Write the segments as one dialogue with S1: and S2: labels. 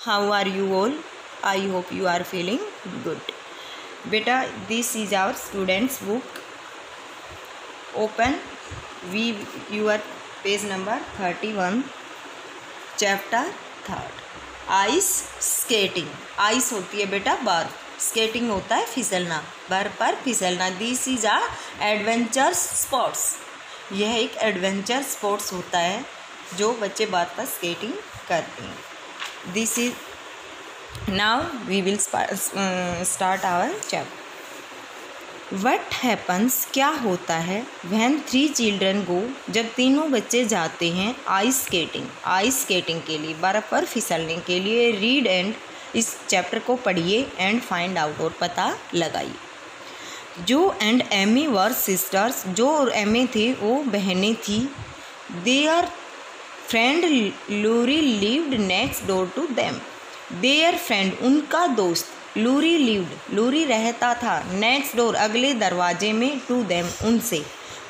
S1: How are you all? I hope you are feeling good. Beta, this is our students book. Open your page number 31, chapter 3. Ice skating. Ice होती है बेटा बर्फ, skating होता है फिसलना, बर्फ पर फिसलना. This is a adventure sports. यह एक एडवेंचर स्पोर्ट्स होता है जो बच्चे बर्फ पर स्केटिंग करते हैं. This is now we will start our chapter. What happens क्या होता है व्हेन 3 चिल्ड्रन गो, जब तीनों बच्चे जाते हैं आइस स्केटिंग. आइस स्केटिंग के लिए, बर्फ़ पर फिसलने के लिए. रीड एंड, इस चैप्टर को पढ़िए एंड फाइंड आउट, और पता लगाइए. जो एंड एमी वर सिस्टर्स, जो और एमी थे वो बहनें थी. Their friend Laurie lived next door to them. Their friend, उनका दोस्त. लूरी लिव्ड, लूरी रहता था. नेक्स्ट डोर, अगले दरवाजे में. टू देम, उनसे.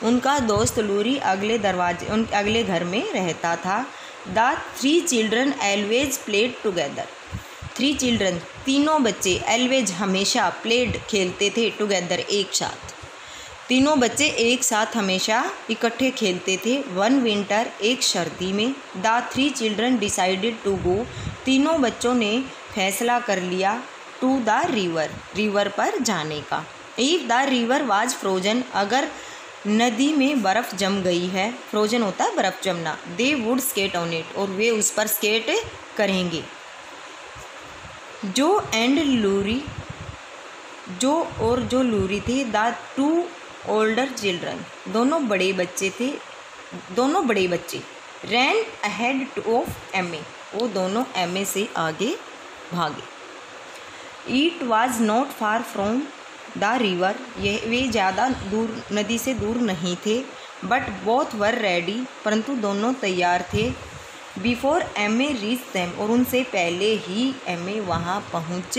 S1: उनका दोस्त लूरी अगले घर में रहता था. The 3 children always played together. 3 children, तीनों बच्चे. एलवेज, हमेशा. प्लेड, खेलते थे. टुगेदर, एक साथ. तीनों बच्चे एक साथ हमेशा इकट्ठे खेलते थे. वन विंटर, एक सर्दी में. The 3 children decided to go. तीनों बच्चों ने फैसला कर लिया. टू द रिवर, रिवर पर जाने का. If the river was frozen, अगर नदी में बर्फ़ जम गई है. फ्रोजन होता है बर्फ़ जमना. They would skate on it, और वे उस पर स्केट करेंगे. जो एंड लूरी, जो और जो लूरी थे. द 2 ओल्डर चिल्ड्रन, दोनों बड़े बच्चे थे. दोनों बड़े बच्चे. रैन अहेड ऑफ एमे, वो दोनों एमे से आगे भागे. It was not far from the river, यह वे ज़्यादा दूर, नदी से दूर नहीं थे. बट बोथ वर रेडी, परंतु दोनों तैयार थे. बिफोर एमे रीच देम, और उनसे पहले ही एमे वहाँ पहुँच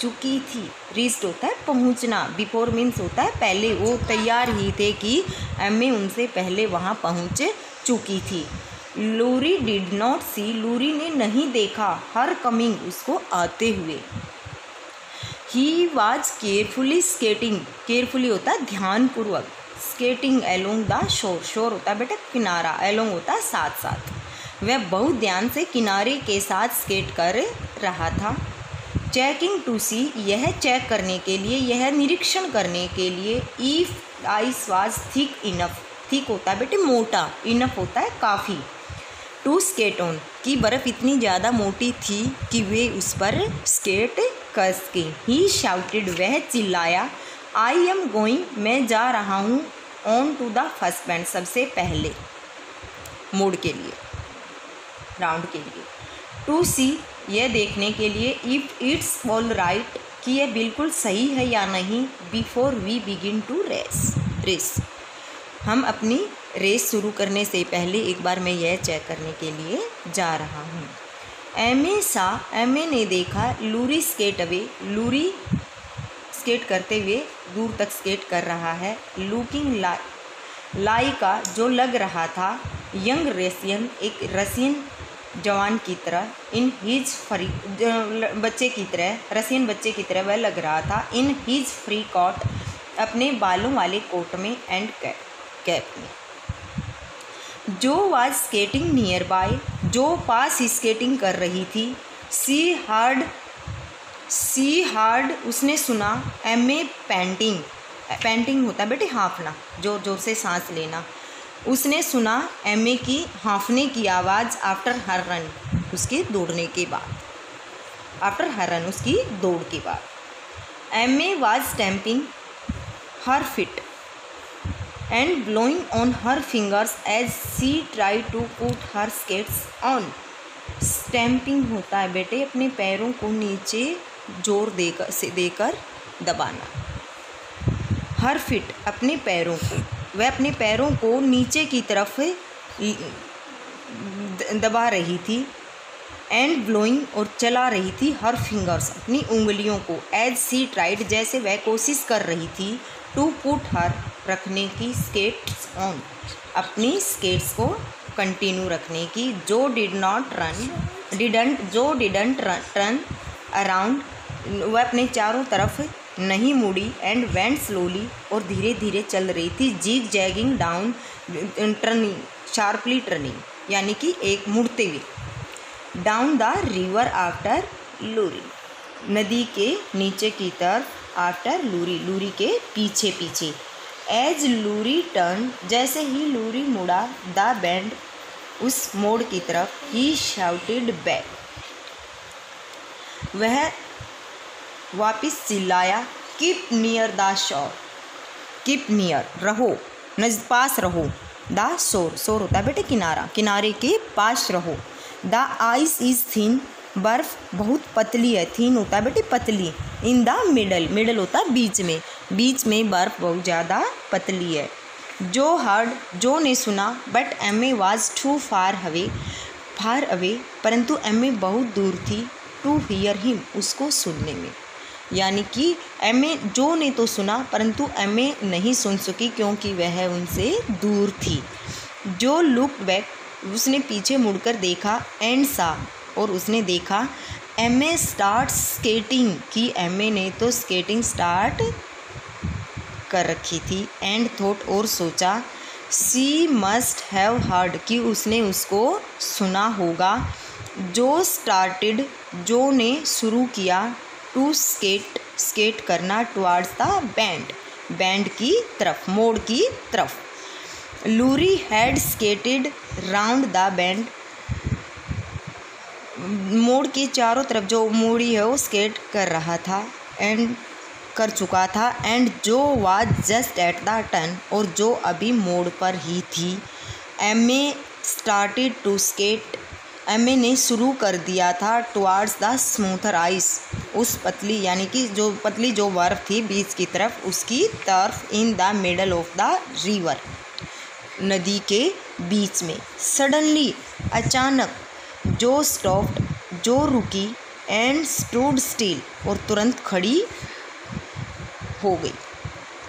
S1: चुकी थी. रीच्ड होता है पहुँचना, बिफोर मीन्स होता है पहले. वो तैयार ही थे कि एमे उनसे पहले वहाँ पहुँच चुकी थी. Laurie did not see, Laurie ने नहीं देखा. हर कमिंग, उसको आते हुए. He was carefully skating, carefully होता है ध्यानपूर्वक. स्केटिंग एलोंग द शोर, शोर होता है बेटा किनारा, एलोंग होता है साथ साथ. वह बहुत ध्यान से किनारे के साथ स्केट कर रहा था. चेकिंग टू सी, यह चेक करने के लिए, यह निरीक्षण करने के लिए. If ice was thick enough, thick होता है बेटे मोटा, इनफ होता है काफ़ी. टू स्केट ऑन, की बर्फ़ इतनी ज़्यादा मोटी थी कि वे उस पर स्केट कर सके. ही शाउटेड, वह चिल्लाया. आई एम गोइंग, मैं जा रहा हूँ. On to the first bend, सबसे पहले मोड़ के लिए, राउंड के लिए. टू सी, यह देखने के लिए. इफ़ इट्स ऑल राइट, कि यह बिल्कुल सही है या नहीं. Before we begin to race, हम अपनी रेस शुरू करने से पहले एक बार मैं यह चेक करने के लिए जा रहा हूँ. एमे ने देखा. Laurie skate away, Laurie skate करते हुए दूर तक स्केट कर रहा है. लुकिंग लाइका, जो लग रहा था. यंग रशियन, एक रशियन जवान की तरह. इन हिज फ्री, बच्चे की तरह, रशियन बच्चे की तरह वह लग रहा था. इन हिज फ्री कोट, अपने बालों वाले कोट में. एंड कैप में. जो वाज स्केटिंग नियर बाय, जो पास ही स्केटिंग कर रही थी. सी हार्ड, उसने सुना. एमे पैंटिंग, पैंटिंग होता है बेटे हाँफना, जो जोर से सांस लेना. उसने सुना एमे की हाँफने की आवाज़. आफ्टर हर रन, उसके दौड़ने के बाद. आफ्टर हर रन, उसकी दौड़ के बाद. Amy was stamping her feet and blowing on her fingers as she tried to put her skates on. Stamping होता है बेटे अपने पैरों को नीचे जोर देकर दबाना. हर फिट, अपने पैरों को, वह अपने पैरों को नीचे की तरफ दबा रही थी. एंड ब्लोइंग, और चला रही थी. हर फिंगर्स, अपनी उंगलियों को. एज सी ट्राइड, जैसे वह कोशिश कर रही थी. टू पुट हर, रखने की. स्केट्स ऑन, अपनी स्केट्स को कंटिन्यू रखने की। जो डिडंट टर्न अराउंड, वह अपने चारों तरफ नहीं मुड़ी। एंड वेंट स्लोली, और धीरे धीरे चल रही थी। Zigzagging down, turning sharply turning, यानी कि एक मुड़ते हुए। Down the river after Laurie, नदी के नीचे की तरफ। आफ्टर लूरी, लूरी के पीछे पीछे। एज लूरी टर्न, जैसे ही लूरी मुड़ा। द बैंड, उस मोड़ की तरफ। ही शाउटेड बैक, वह वापिस चिल्लाया। Keep near the shore, keep near रहो, पास रहो। द शोर, शोर होता है बेटे किनारा, किनारे के पास रहो। द आइस इज थिन, बर्फ बहुत पतली है। थिन होता है बेटे पतली। इन द मिडल, मिडल होता है बीच में, बीच में बर्फ बहुत ज़्यादा पतली है। जो हर्ड, जो ने सुना। But Amy was too far away, परंतु एम्मे बहुत दूर थी। टू हियर हिम, उसको सुनने में। यानी कि एम्मे, जो ने तो सुना परंतु एम्मे नहीं सुन सकी क्योंकि वह उनसे दूर थी। जो लुक बैक, उसने पीछे मुड़कर देखा। एंड सा, और उसने देखा। एम्मे स्टार्ट स्केटिंग, कि एम्मे ने तो स्केटिंग स्टार्ट कर रखी थी। एंड थॉट, और सोचा। सी मस्ट हैव हर्ड, कि उसने उसको सुना होगा। जो स्टार्टेड, जो ने शुरू किया। टू स्केट, स्केट करना। टुवार्ड्स द बैंड, बैंड की तरफ, मोड़ की तरफ। Lurie had skated round the band, मोड़ के चारों तरफ जो मोड़ी है वो स्केट कर रहा था। एंड कर चुका था। एंड जो was just at the turn, और जो अभी मोड़ पर ही थी। एम्मे स्टार्टेड टू स्केट, एम्मे ने शुरू कर दिया था। टुवार्ड्स द स्मूथर आइस, उस पतली, यानी कि जो पतली जो बर्फ थी बीच की तरफ, उसकी तरफ। In the middle of the river, नदी के बीच में। सडनली, अचानक। जो स्टॉप्ड, जो रुकी। एंड स्टूड स्टिल, और तुरंत खड़ी हो गई।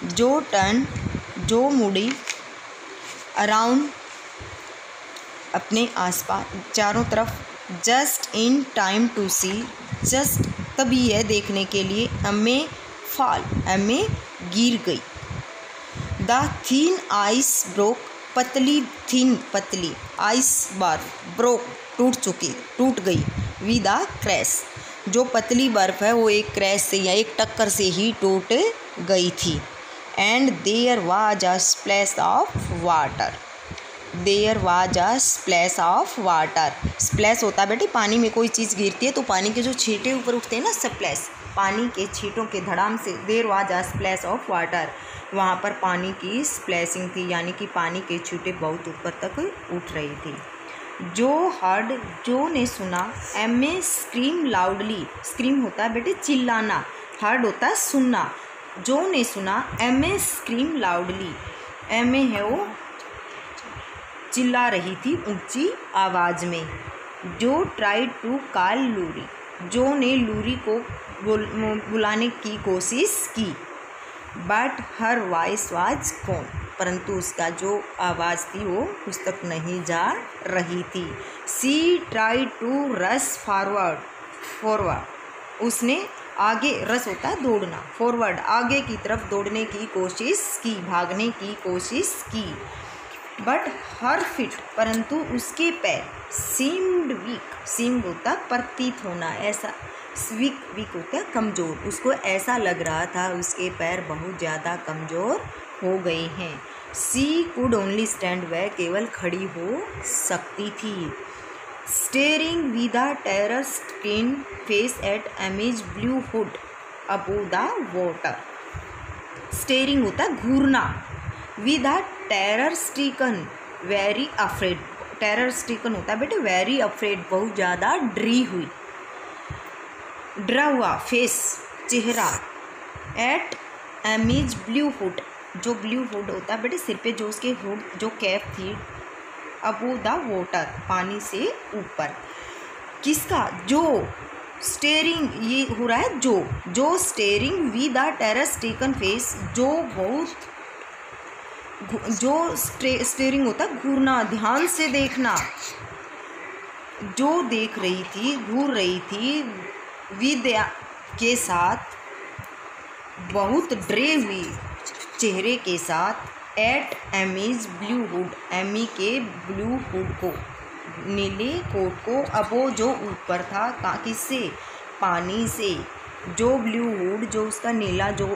S1: जो टर्न, जो मुड़ी। अराउंड, अपने आसपास, चारों तरफ। Just in time to see, just तभी है देखने के लिए। एम्मे फॉल, एम्मे गिर गई। द थिन आइस ब्रोक, पतली, थिन पतली आइस बर्फ। ब्रोक, टूट गई। विद अ क्रैश, जो पतली बर्फ है वो एक क्रैश से या एक टक्कर से ही टूट गई थी। And there was a splash of water, there was a splash of water. Splash होता है बेटे पानी में कोई चीज़ गिरती है तो पानी के जो छींटे ऊपर उठते हैं ना, स्प्लैश, पानी के छींटों के धड़ाम से। There was a splash of water, वहाँ पर पानी की स्प्लैशिंग थी, यानी कि पानी के छींटे बहुत ऊपर तक उठ रही थी। जो हर्ड, जो ने सुना। एम्मे स्क्रीम लाउडली, स्क्रीम होता है बेटे चिल्लाना, हर्ड होता है सुनना। जो ने सुना। एम्मे स्क्रीम लाउडली, एम्मे है वो चिल्ला रही थी ऊंची आवाज़ में। जो ट्राइड टू कॉल लूरी, जो ने लूरी को बुलाने की कोशिश की। But her voice was gone, परंतु उसका जो आवाज़ थी वो उस तक नहीं जा रही थी। सी ट्राई टू रश फॉरवर्ड, उसने आगे, रस होता है दौड़ना, फॉरवर्ड आगे की तरफ दौड़ने की कोशिश की, भागने की कोशिश की। बट हर फिट, परंतु उसके पैर। सीम्ड वीक, सीम्ड होता प्रतीत होना, ऐसा। वीक होता है कमज़ोर, उसको ऐसा लग रहा था उसके पैर बहुत ज़्यादा कमज़ोर हो गए हैं। सी कुड ओनली स्टैंड, वह केवल खड़ी हो सकती थी। Staring with a terror stricken face at amaze blue hood above the water. Staring होता है घूरना। With a terror stricken, very afraid, terror stricken होता है बेटे वेरी अफ्रेड, बहुत ज़्यादा डरी हुई, डरा हुआ। फेस, चेहरा। एट एमेज ब्लू हुड, जो ब्लू हुड होता है बेटे सिर पे जो उसके हुड, जो कैप थी। अबोव द वाटर, पानी से ऊपर। किसका? जो स्टेरिंग, ये हो रहा है जो steering with a terror stricken face, जो बहुत जो स्टेयरिंग होता है घूरना, ध्यान से देखना। जो देख रही थी, घूर रही थी विद्या के साथ, बहुत डरे हुई चेहरे के साथ, at Amy's blue hood, Amy के ब्लू हुड को, नीले कोट को। अब वो जो ऊपर था किससे, पानी से। जो ब्लू हुड, जो उसका नीला जो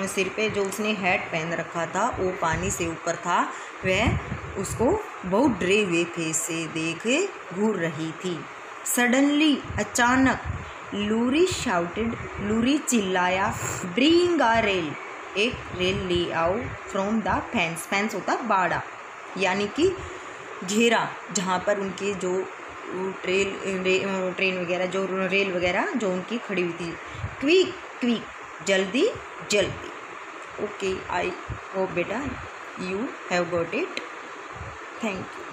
S1: सिर पे जो उसने हैट पहन रखा था वो पानी से ऊपर था, वह उसको बहुत डरे हुए फेस से देखे घूर रही थी। सडनली अचानक, लूरी शाउटेड, लूरी चिल्लाया, ब्रिंग आ रेल, एक रेल ले आओ, फ्रॉम द फेंस, फेंस होता बाड़ा यानी कि घेरा, जहाँ पर उनके जो ट्रेन वगैरह जो रेल वगैरह जो उनकी खड़ी हुई थी। क्विक क्विक, जल्दी जल्दी। ओके, आई होप बेटा you have got it. Thank you.